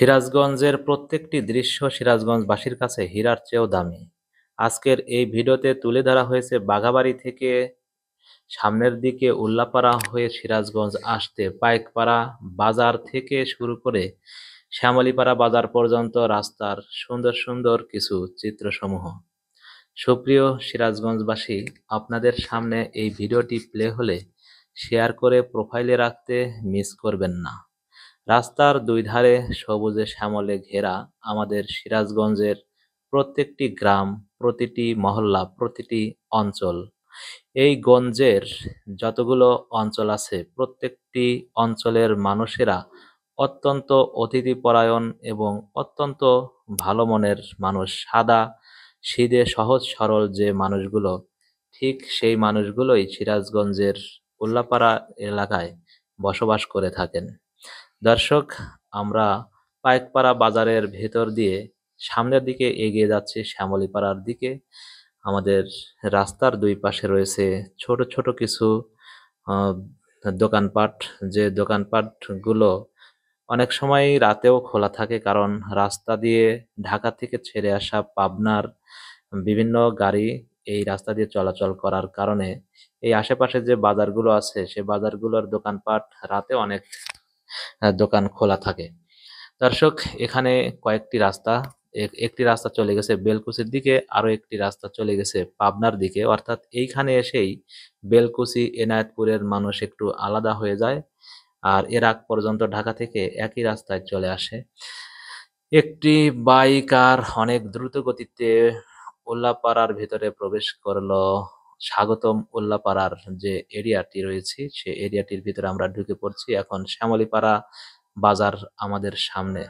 সিরাজগঞ্জের প্রত্যেকটি দৃশ্য সিরাজগঞ্জবাসীর কাছে হীরার চেয়েও দামি। আজকের এই ভিডিওতে তুলে ধরা হয়েছে বাঘাবাড়ী থেকে সামনের দিকে উল্লাপাড়া হয়ে সিরাজগঞ্জ আসতে পাইকপাড়া বাজার থেকে শুরু করে শ্যামলীপাড়া বাজার পর্যন্ত রাস্তার সুন্দর সুন্দর কিছু চিত্রসমূহ। সুপ্রিয় সিরাজগঞ্জবাসী, আপনাদের সামনে এই ভিডিওটি প্লে হলে শেয়ার করে প্রোফাইলে রাখতে মিস করবেন না। রাস্তার দুই ধারে সবুজে শ্যামলে ঘেরা আমাদের সিরাজগঞ্জের প্রত্যেকটি গ্রাম, প্রতিটি মহল্লা, প্রতিটি অঞ্চল, এই গঞ্জের যতগুলো অঞ্চল আছে প্রত্যেকটি অঞ্চলের মানুষেরা অত্যন্ত অতিথিপরায়ণ এবং অত্যন্ত ভালো মনের মানুষ। সাদা সিধে সহজ সরল যে মানুষগুলো, ঠিক সেই মানুষগুলোই সিরাজগঞ্জের উল্লাপাড়া এলাকায় বসবাস করে থাকেন। দর্শক, আমরা পাইকপাড়া বাজারের ভেতর দিয়ে সামনের দিকে এগিয়ে যাচ্ছি শ্যামলীপাড়ার দিকে। আমাদের রাস্তার দুই পাশে রয়েছে ছোট ছোট কিছু আহ, দোকানপাট, যে দোকানপাটগুলো অনেক সময় রাতেও খোলা থাকে, কারণ রাস্তা দিয়ে ঢাকা থেকে ছেড়ে আসা পাবনার বিভিন্ন গাড়ি এই রাস্তা দিয়ে চলাচল করার কারণে এই আশেপাশে যে বাজারগুলো আছে সে বাজারগুলোর দোকানপাট রাতে অনেক দোকান খোলা থাকে। দর্শক, এখানে কয়েকটি রাস্তা, একটি রাস্তা চলে গেছে বেলকুচির দিকে, আরো একটি রাস্তা চলে গেছে পাবনার দিকে। অর্থাৎ এইখানে এসেই বেলকুচি এনায়েতপুরের মানুষ একটু আলাদা হয়ে যায়, আর এর আগ পর্যন্ত ঢাকা থেকে একই রাস্তায় চলে আসে। একটি বাইক আর অনেক দ্রুত গতিতে উল্লাপাড়ার ভিতরে প্রবেশ করলো। স্বাগতম উল্লাপাড়ার যে এরিয়াটি রয়েছে সে এরিয়াটির ভিতরে আমরা ঢুকে পড়ছি। এখন শ্যামলীপাড়া বাজার আমাদের সামনে।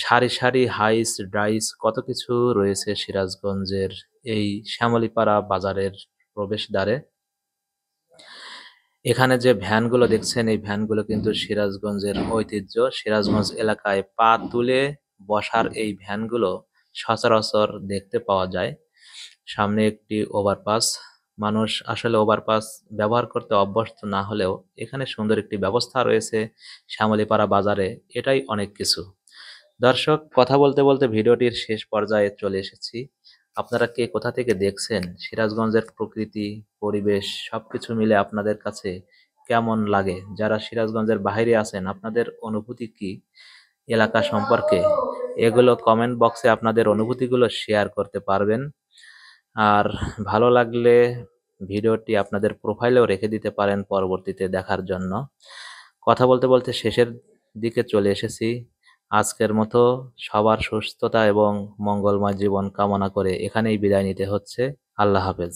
সারি সারি হাইস ডাইস কত কিছু রয়েছে সিরাজগঞ্জের এই শ্যামলীপাড়া বাজারের প্রবেশদ্বারে। এখানে যে ভ্যানগুলো দেখছেন এই ভ্যানগুলো কিন্তু সিরাজগঞ্জের ঐতিহ্য। সিরাজগঞ্জ এলাকায় পা তুলে বসার এই ভ্যানগুলো সচরাচর দেখতে পাওয়া যায়। সামনে একটি ওভারপাস। মানুষ আসলে ওভারপাস ব্যবহার করতে অভ্যস্ত না হলেও এখানে সুন্দর একটি ব্যবস্থা রয়েছে শ্যামলীপাড়া বাজারে, এটাই অনেক কিছু। দর্শক, কথা বলতে বলতে ভিডিওটির শেষ পর্যায়ে চলে এসেছি। আপনারা কে কোথা থেকে দেখছেন, সিরাজগঞ্জের প্রকৃতি পরিবেশ সবকিছু মিলে আপনাদের কাছে কেমন লাগে? যারা সিরাজগঞ্জের বাইরে আছেন আপনাদের অনুভূতি কি এলাকা সম্পর্কে, এগুলো কমেন্ট বক্সে আপনাদের অনুভূতিগুলো শেয়ার করতে পারবেন। আর ভালো লাগলে ভিডিওটি আপনাদের প্রোফাইলেও রেখে দিতে পারেন পরবর্তীতে দেখার জন্য। কথা বলতে বলতে শেষের দিকে চলে এসেছি। আজকের মতো সবার সুস্থতা এবং মঙ্গলময় জীবন কামনা করে এখানেই বিদায় নিতে হচ্ছে। আল্লাহ হাফেজ।